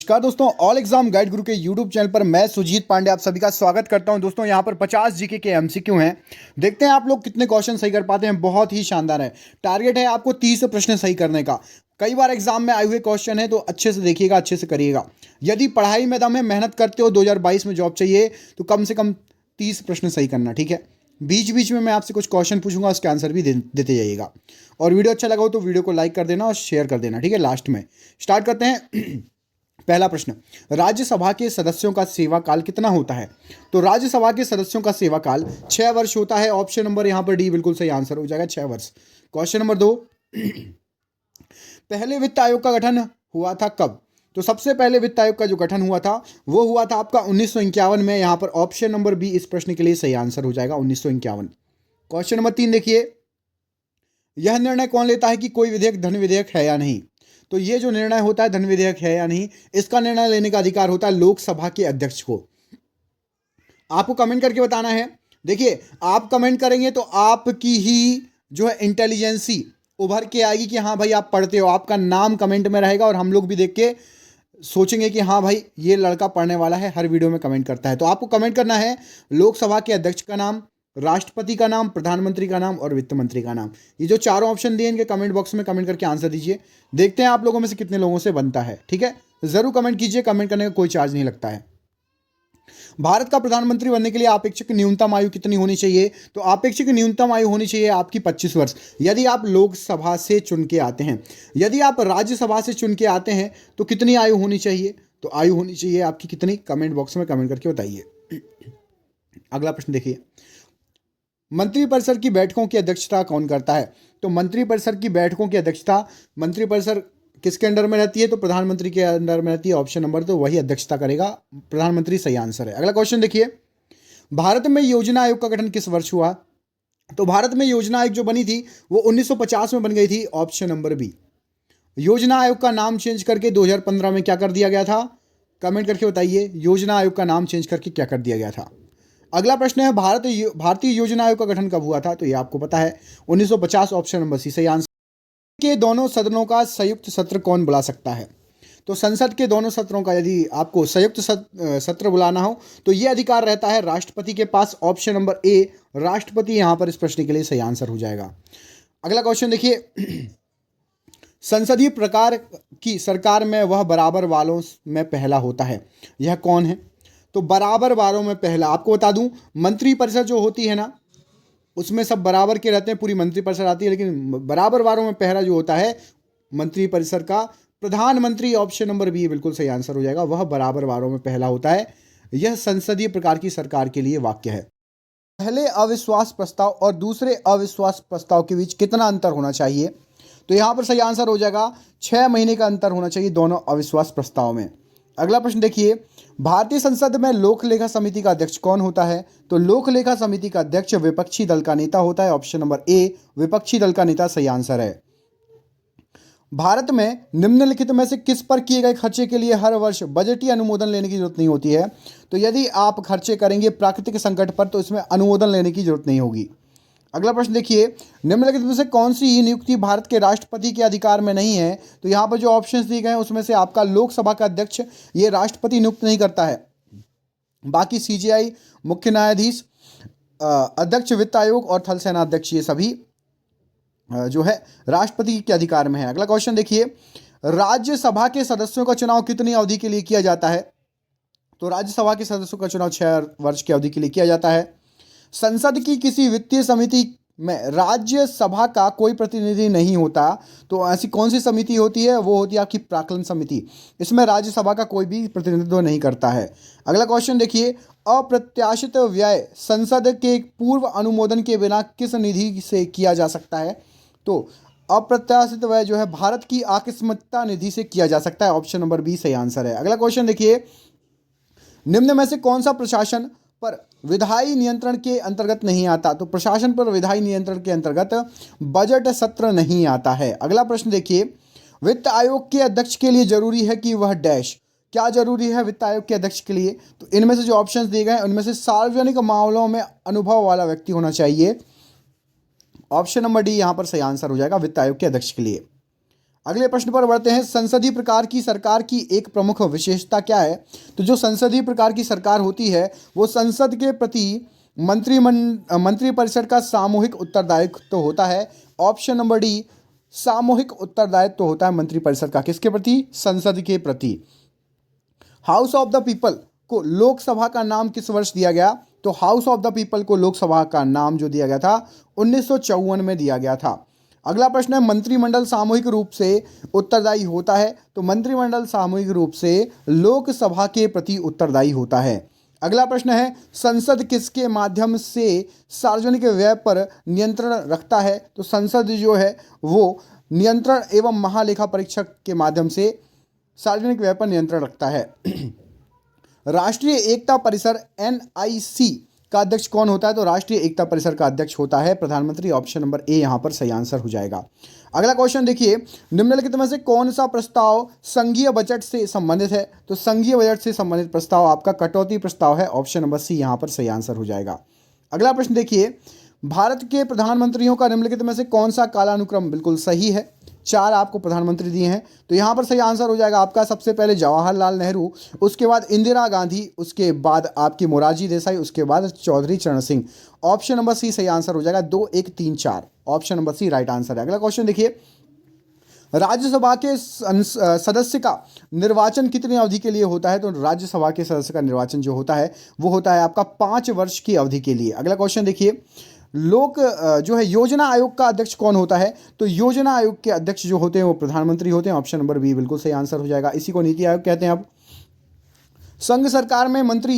नमस्कार दोस्तों, all exam guide गुरु के यूट्यूब चैनल पर मैं सुजीत पांडे आप सभी का स्वागत करता हूं। दोस्तों यहां पर 50 जीके के एमसीक्यू हैं। देखते हैं आप लोग कितने क्वेश्चन सही कर पाते हैं। बहुत ही शानदार है। टारगेट है आपको 30 प्रश्न सही करने का। कई बार एग्जाम में आए हुए क्वेश्चन है तो अच्छे से देखिएगा, अच्छे से करिएगा। यदि पढ़ाई में दम है, मेहनत करते हो, 2022 में जॉब चाहिए तो कम से कम 30 प्रश्न सही करना, ठीक है। बीच बीच में मैं आपसे कुछ क्वेश्चन पूछूंगा, उसके आंसर भी देते जाइएगा। और वीडियो अच्छा लगा हो तो वीडियो को लाइक कर देना और शेयर कर देना, ठीक है। लास्ट में स्टार्ट करते हैं। पहला प्रश्न, राज्यसभा के सदस्यों का सेवा काल कितना होता है? तो राज्यसभा के सदस्यों का सेवा काल 6 वर्ष होता है। ऑप्शन नंबर यहां पर डी बिल्कुल सही आंसर हो जाएगा, 6 वर्ष। क्वेश्चन नंबर 2, पहले वित्त आयोग का गठन हुआ था कब? तो सबसे पहले वित्त आयोग का जो गठन हुआ था वो हुआ था आपका 1951 में। यहां पर ऑप्शन नंबर बी इस प्रश्न के लिए सही आंसर हो जाएगा, 1951। क्वेश्चन नंबर 3 देखिए, यह निर्णय कौन लेता है कि कोई विधेयक धन विधेयक है या नहीं? तो ये जो निर्णय होता है धन विधेयक है या नहीं, इसका निर्णय लेने का अधिकार होता है लोकसभा के अध्यक्ष को। आपको कमेंट करके बताना है। देखिए, आप कमेंट करेंगे तो आपकी ही जो है इंटेलिजेंसी उभर के आएगी कि हाँ भाई आप पढ़ते हो। आपका नाम कमेंट में रहेगा और हम लोग भी देख के सोचेंगे कि हाँ भाई ये लड़का पढ़ने वाला है, हर वीडियो में कमेंट करता है। तो आपको कमेंट करना है लोकसभा के अध्यक्ष का नाम, राष्ट्रपति का नाम, प्रधानमंत्री का नाम और वित्त मंत्री का नाम। ये जो चारों ऑप्शन दिए इनके कमेंट बॉक्स में कमेंट करके आंसर दीजिए। देखते हैं आप लोगों में से कितने लोगों से बनता है, ठीक है। जरूर कमेंट कीजिए, कमेंट करने का कोई चार्ज नहीं लगता है। भारत का प्रधानमंत्री बनने के लिए अपेक्षित न्यूनतम आयु कितनी होनी चाहिए? तो अपेक्षित न्यूनतम आयु होनी चाहिए आपकी 25 वर्ष, यदि आप लोकसभा से चुन के आते हैं। यदि आप राज्यसभा से चुन के आते हैं तो कितनी आयु होनी चाहिए? तो आयु होनी चाहिए आपकी कितनी? कमेंट बॉक्स में कमेंट करके बताइए। अगला प्रश्न देखिए, मंत्रिपरिषद की बैठकों की अध्यक्षता कौन करता है? तो मंत्रिपरिषद की बैठकों की अध्यक्षता मंत्रिपरिषद किसके अंडर में रहती है? तो प्रधानमंत्री के अंडर में रहती है। ऑप्शन नंबर तो वही अध्यक्षता करेगा, प्रधानमंत्री सही आंसर है। अगला क्वेश्चन देखिए, भारत में योजना आयोग का गठन किस वर्ष हुआ? तो भारत में योजना आयोग जो बनी थी वो 1950 में बन गई थी। Option number B. योजना आयोग का नाम चेंज करके 2015 में क्या कर दिया गया था? कमेंट करके बताइए, योजना आयोग का नाम चेंज करके क्या कर दिया गया था। अगला प्रश्न है, भारतीय योजना आयोग का गठन कब हुआ था? तो ये आपको पता है, 1950। ऑप्शन नंबर सी सही आंसर। के दोनों सदनों का संयुक्त सत्र कौन बुला सकता है? तो संसद के दोनों सत्रों का यदि आपको संयुक्त सत्र बुलाना हो तो ये अधिकार रहता है राष्ट्रपति के पास। ऑप्शन नंबर ए, राष्ट्रपति यहां पर इस प्रश्न के लिए सही आंसर हो जाएगा। अगला क्वेश्चन देखिए, संसदीय प्रकार की सरकार में वह बराबर वालों में पहला होता है, यह कौन है? तो बराबर वालों में पहला, आपको बता दूं, मंत्रिपरिषद जो होती है ना उसमें सब बराबर के रहते हैं, पूरी मंत्रिपरिषद आती है, लेकिन बराबर वालों में पहला जो होता है मंत्रिपरिषद का, प्रधानमंत्री। ऑप्शन नंबर बी बिल्कुल सही आंसर हो जाएगा, वह बराबर वालों में पहला होता है। यह संसदीय प्रकार की सरकार के लिए वाक्य है। पहले अविश्वास प्रस्ताव और दूसरे अविश्वास प्रस्ताव के बीच कितना अंतर होना चाहिए? तो यहां पर सही आंसर हो जाएगा 6 महीने का अंतर होना चाहिए दोनों अविश्वास प्रस्ताव में। अगला प्रश्न देखिए, भारतीय संसद में लोक लेखा समिति का अध्यक्ष कौन होता है? तो लोक लेखा समिति का अध्यक्ष विपक्षी दल का नेता होता है। ऑप्शन नंबर ए, विपक्षी दल का नेता सही आंसर है। भारत में निम्नलिखित में से किस पर किए गए खर्चे के लिए हर वर्ष बजटीय अनुमोदन लेने की जरूरत नहीं होती है? तो यदि आप खर्चे करेंगे प्राकृतिक संकट पर तो इसमें अनुमोदन लेने की जरूरत नहीं होगी। अगला प्रश्न देखिए, निम्नलिखित में से कौन सी ही नियुक्ति भारत के राष्ट्रपति के अधिकार में नहीं है? तो यहाँ पर जो ऑप्शंस दिए गए हैं उसमें से आपका लोकसभा का अध्यक्ष ये राष्ट्रपति नियुक्त नहीं करता है। बाकी सीजीआई, मुख्य न्यायाधीश, अध्यक्ष वित्त आयोग और थल सेना अध्यक्ष ये सभी जो है राष्ट्रपति के अधिकार में है। अगला क्वेश्चन देखिए, राज्यसभा के सदस्यों का चुनाव कितनी अवधि के लिए किया जाता है? तो राज्यसभा के सदस्यों का चुनाव 6 वर्ष की अवधि के लिए किया जाता है। संसद की किसी वित्तीय समिति में राज्यसभा का कोई प्रतिनिधि नहीं होता, तो ऐसी कौन सी समिति होती है? वो होती है आपकी प्राक्कलन समिति। इसमें राज्यसभा का कोई भी प्रतिनिधित्व नहीं करता है। अगला क्वेश्चन देखिए, अप्रत्याशित व्यय संसद के पूर्व अनुमोदन के बिना किस निधि से किया जा सकता है? तो अप्रत्याशित व्यय जो है भारत की आकस्मिकता निधि से किया जा सकता है। ऑप्शन नंबर बी सही आंसर है। अगला क्वेश्चन देखिए, निम्न में से कौन सा प्रशासन पर विधायी नियंत्रण के अंतर्गत नहीं आता? तो प्रशासन पर विधायी नियंत्रण के अंतर्गत बजट सत्र नहीं आता है। अगला प्रश्न देखिए, वित्त आयोग के अध्यक्ष के लिए जरूरी है कि वह डैश, क्या जरूरी है वित्त आयोग के अध्यक्ष के लिए? तो इनमें से जो ऑप्शंस दिए गए हैं उनमें से सार्वजनिक मामलों में अनुभव वाला व्यक्ति होना चाहिए। ऑप्शन नंबर डी यहां पर सही आंसर हो जाएगा वित्त आयोग के अध्यक्ष के लिए। अगले प्रश्न पर बढ़ते हैं। संसदीय प्रकार की सरकार की एक प्रमुख विशेषता क्या है? तो जो संसदीय प्रकार की सरकार होती है वो संसद के प्रति मंत्रिपरिषद का सामूहिक उत्तरदायित्व तो होता है। ऑप्शन नंबर डी, सामूहिक उत्तरदायित्व होता है मंत्रिपरिषद का। किसके प्रति? संसद के प्रति। हाउस ऑफ द पीपल को लोकसभा का नाम किस वर्ष दिया गया? तो हाउस ऑफ द पीपल को लोकसभा का नाम जो दिया गया था 1954 में दिया गया था। अगला प्रश्न है, मंत्रिमंडल सामूहिक रूप से उत्तरदायी होता है? तो मंत्रिमंडल सामूहिक रूप से लोकसभा के प्रति उत्तरदायी होता है। अगला प्रश्न है, संसद किसके माध्यम से सार्वजनिक व्यय पर नियंत्रण रखता है? तो संसद जो है वो नियंत्रण एवं महालेखा परीक्षक के माध्यम से सार्वजनिक व्यय पर नियंत्रण रखता है। राष्ट्रीय एकता परिषद NIC का अध्यक्ष कौन होता है? तो राष्ट्रीय एकता परिषद का अध्यक्ष होता है प्रधानमंत्री। ऑप्शन नंबर ए यहां पर सही आंसर हो जाएगा। अगला क्वेश्चन देखिए, निम्नलिखित में से कौन सा प्रस्ताव संघीय बजट से संबंधित है? तो संघीय बजट से संबंधित प्रस्ताव आपका कटौती प्रस्ताव है। ऑप्शन नंबर सी यहां पर सही आंसर हो जाएगा। अगला प्रश्न देखिए, भारत के प्रधानमंत्रियों का निम्नलिखित में से कौन सा कालानुक्रम बिल्कुल सही है? 4 आपको प्रधानमंत्री दिए हैं, तो यहाँ पर सही आंसर हो जाएगा आपका सबसे पहले जवाहरलाल नेहरू, उसके बाद इंदिरा गांधी, उसके बाद आपकी मोरारजी देसाई, उसके बाद चौधरी चरण सिंह। ऑप्शन नंबर सी सही आंसर हो जाएगा। 2 1 3 4 option number C right answer है। अगला क्वेश्चन देखिए, राज्यसभा के सदस्य का निर्वाचन कितनी अवधि के लिए होता है? तो राज्यसभा के सदस्य का निर्वाचन जो होता है वो होता है आपका 5 वर्ष की अवधि के लिए। अगला क्वेश्चन देखिए, जो है योजना आयोग का अध्यक्ष कौन होता है? तो योजना आयोग के अध्यक्ष जो होते हैं वो प्रधानमंत्री होते हैं। ऑप्शन नंबर बी बिल्कुल सही आंसर हो जाएगा। इसी को नीति आयोग कहते हैं। अब संघ सरकार में मंत्री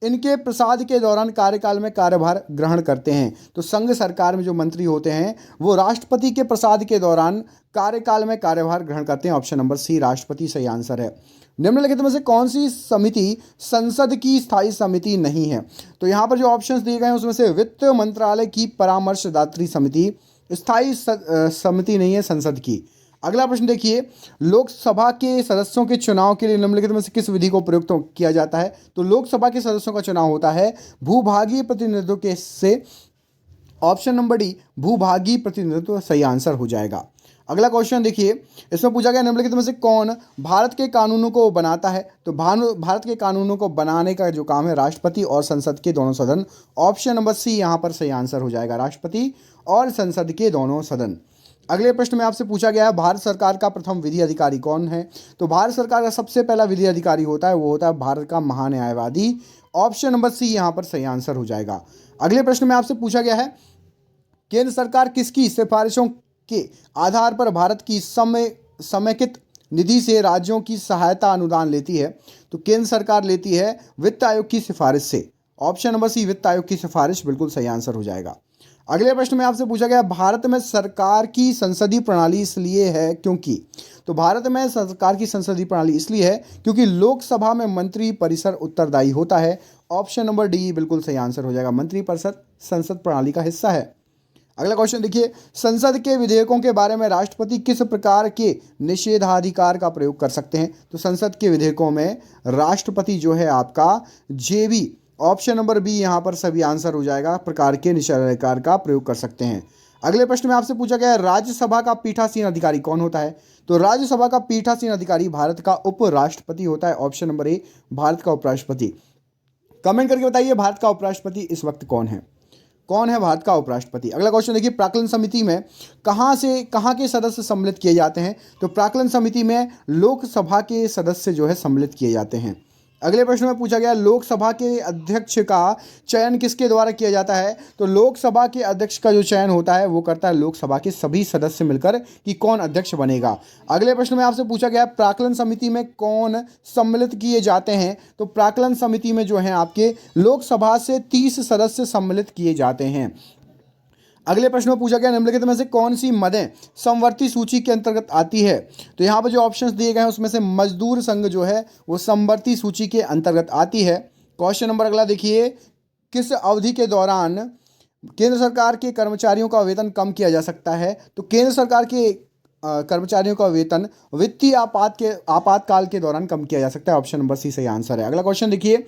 इनके प्रसाद के दौरान कार्यकाल में कार्यभार ग्रहण करते हैं। तो संघ सरकार में जो मंत्री होते हैं वो राष्ट्रपति के प्रसाद के दौरान कार्यकाल में कार्यभार ग्रहण करते हैं। ऑप्शन नंबर सी राष्ट्रपति सही आंसर है। निम्नलिखित में से कौन सी समिति संसद की स्थायी समिति नहीं है? तो यहाँ पर जो ऑप्शंस दिए गए हैं उसमें से वित्त मंत्रालय की परामर्शदात्री समिति स्थायी समिति नहीं है संसद की। अगला प्रश्न देखिए, लोकसभा के सदस्यों के चुनाव के लिए निम्नलिखित में से किस विधि को प्रयुक्त किया जाता है? तो लोकसभा के सदस्यों का चुनाव होता है भूभागीय प्रतिनिधित्व के से। ऑप्शन नंबर डी भूभागीय प्रतिनिधित्व सही आंसर हो जाएगा। अगला क्वेश्चन देखिए, इसमें पूछा गया निम्नलिखित में से कौन भारत के कानूनों को बनाता है? तो भारत के कानूनों को बनाने का जो काम है राष्ट्रपति और संसद के दोनों सदन। ऑप्शन नंबर सी यहाँ पर सही आंसर हो जाएगा, राष्ट्रपति और संसद के दोनों सदन। अगले प्रश्न में आपसे पूछा गया है भारत सरकार का प्रथम विधि अधिकारी कौन है? तो भारत सरकार का सबसे पहला विधि अधिकारी होता है वो होता है भारत का महान्यायवादी। ऑप्शन नंबर सी यहाँ पर सही आंसर हो जाएगा। अगले प्रश्न में आपसे पूछा गया है केंद्र सरकार किसकी सिफारिशों के आधार पर भारत की समेकित निधि से राज्यों की सहायता अनुदान लेती है? तो केंद्र सरकार लेती है वित्त आयोग की सिफारिश से। ऑप्शन नंबर सी वित्त आयोग की सिफारिश बिल्कुल सही आंसर हो जाएगा। अगले प्रश्न में आपसे पूछा गया भारत में सरकार की संसदीय प्रणाली इसलिए है क्योंकि। तो भारत में सरकार की संसदीय प्रणाली इसलिए है क्योंकि लोकसभा में मंत्री परिषद उत्तरदायी होता है। ऑप्शन नंबर डी बिल्कुल सही आंसर हो जाएगा, मंत्री परिषद संसद प्रणाली का हिस्सा है। अगला क्वेश्चन देखिए, संसद के विधेयकों के बारे में राष्ट्रपति किस प्रकार के निषेधाधिकार का प्रयोग कर सकते हैं? तो संसद के विधेयकों में राष्ट्रपति जो है आपका जेबी, ऑप्शन नंबर बी यहाँ पर सभी आंसर हो जाएगा, प्रकार के निषेधाधिकार का प्रयोग कर सकते हैं। अगले प्रश्न में आपसे पूछा गया है राज्यसभा का पीठासीन अधिकारी कौन होता है? तो राज्यसभा का पीठासीन अधिकारी भारत का उपराष्ट्रपति होता है। ऑप्शन नंबर ए भारत का उपराष्ट्रपति। कमेंट करके बताइए भारत का उपराष्ट्रपति इस वक्त कौन है? कौन है भारत का उपराष्ट्रपति? अगला क्वेश्चन देखिए, प्राक्कलन समिति में कहाँ के सदस्य सम्मिलित किए जाते हैं? तो प्राक्कलन समिति में लोकसभा के सदस्य जो है सम्मिलित किए जाते हैं। अगले प्रश्न में पूछा गया लोकसभा के अध्यक्ष का चयन किसके द्वारा किया जाता है? तो लोकसभा के अध्यक्ष का जो चयन होता है वो करता है लोकसभा के सभी सदस्य मिलकर कि कौन अध्यक्ष बनेगा। अगले प्रश्न में आपसे पूछा गया प्राक्कलन समिति में कौन सम्मिलित किए जाते हैं? तो प्राक्कलन समिति में जो है आपके लोकसभा से 30 सदस्य सम्मिलित किए जाते हैं। अगले प्रश्न में पूछा गया निम्नलिखित में से कौन सी मदें समवर्ती सूची के अंतर्गत आती है? तो यहाँ पर जो ऑप्शंस दिए गए हैं उसमें से मजदूर संघ जो है वो समवर्ती सूची के अंतर्गत आती है। क्वेश्चन नंबर अगला देखिए, किस अवधि के दौरान केंद्र सरकार के कर्मचारियों का वेतन कम किया जा सकता है? तो केंद्र सरकार के कर्मचारियों का वेतन वित्तीय आपातकाल के दौरान कम किया जा सकता है। ऑप्शन नंबर सी सही आंसर है। अगला क्वेश्चन देखिए,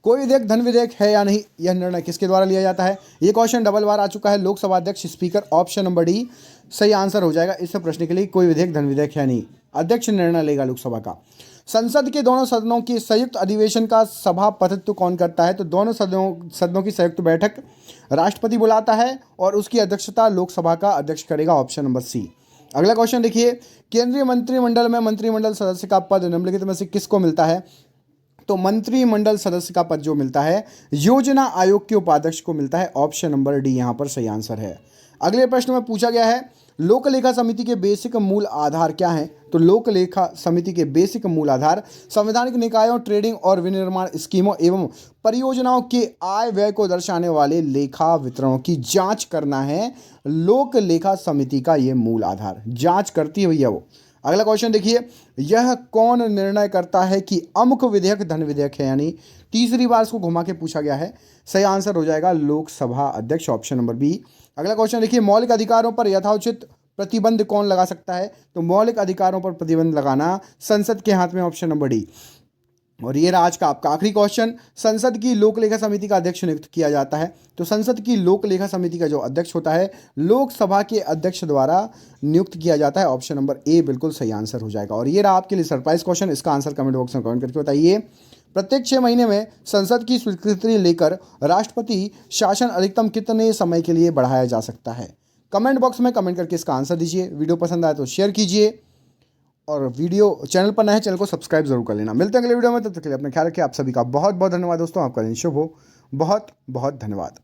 कोई विधेयक धन विधेयक है या नहीं, यह निर्णय किसके द्वारा लिया जाता है? ये क्वेश्चन डबल बार आ चुका है। लोकसभा अध्यक्ष, स्पीकर। ऑप्शन नंबर डी सही आंसर हो जाएगा इस प्रश्न के लिए। कोई विधेयक धन विधेयक है नहीं, अध्यक्ष निर्णय लेगा लोकसभा का। संसद के दोनों सदनों की संयुक्त अधिवेशन का सभापतित्व कौन करता है? तो दोनों सदनों की संयुक्त बैठक राष्ट्रपति बुलाता है और उसकी अध्यक्षता लोकसभा का अध्यक्ष करेगा। Option number C. अगला क्वेश्चन देखिए, केंद्रीय मंत्रिमंडल में मंत्रिमंडल सदस्य का पद निम्नलिखित में से किसको मिलता है? तो मंत्रिमंडल सदस्य का पद जो मिलता है योजना आयोग के उपाध्यक्ष को मिलता है। ऑप्शन नंबर डी यहां पर सही आंसर है। अगले प्रश्न में पूछा गया है, लोक लेखा समिति के बेसिक मूल आधार क्या हैं? तो लोक लेखा समिति के बेसिक मूल आधार संवैधानिक निकायों, ट्रेडिंग और विनिर्माण स्कीमों एवं परियोजनाओं के आय व्यय को दर्शाने वाले लेखा वितरणों की जांच करना है। लोक लेखा समिति का ये मूल आधार जांच करती हुई है वो। अगला क्वेश्चन देखिए, यह कौन निर्णय करता है कि अमुक विधेयक धन विधेयक है? यानी तीसरी बार इसको घुमा के पूछा गया है। सही आंसर हो जाएगा लोकसभा अध्यक्ष। Option number B. अगला क्वेश्चन देखिए, मौलिक अधिकारों पर यथोचित प्रतिबंध कौन लगा सकता है? तो मौलिक अधिकारों पर प्रतिबंध लगाना संसद के हाथ में। Option number D. और ये रहा आज का आपका आखिरी क्वेश्चन, संसद की लोक लेखा समिति का अध्यक्ष नियुक्त किया जाता है। तो संसद की लोक लेखा समिति का जो अध्यक्ष होता है लोकसभा के अध्यक्ष द्वारा नियुक्त किया जाता है। ऑप्शन नंबर ए बिल्कुल सही आंसर हो जाएगा। और ये रहा आपके लिए सरप्राइज क्वेश्चन, इसका आंसर कमेंट बॉक्स में कमेंट करके बताइए। प्रत्येक 6 महीने में संसद की स्वीकृति लेकर राष्ट्रपति शासन अधिकतम कितने समय के लिए बढ़ाया जा सकता है? कमेंट बॉक्स में कमेंट करके इसका आंसर दीजिए। वीडियो पसंद आए तो शेयर कीजिए और वीडियो चैनल पर नए हैं चैनल को सब्सक्राइब जरूर कर लेना। मिलते हैं अगले वीडियो में, तब तक के लिए अपना ख्याल रखिए। आप सभी का बहुत बहुत धन्यवाद दोस्तों, आपका दिन शुभ हो। बहुत बहुत धन्यवाद।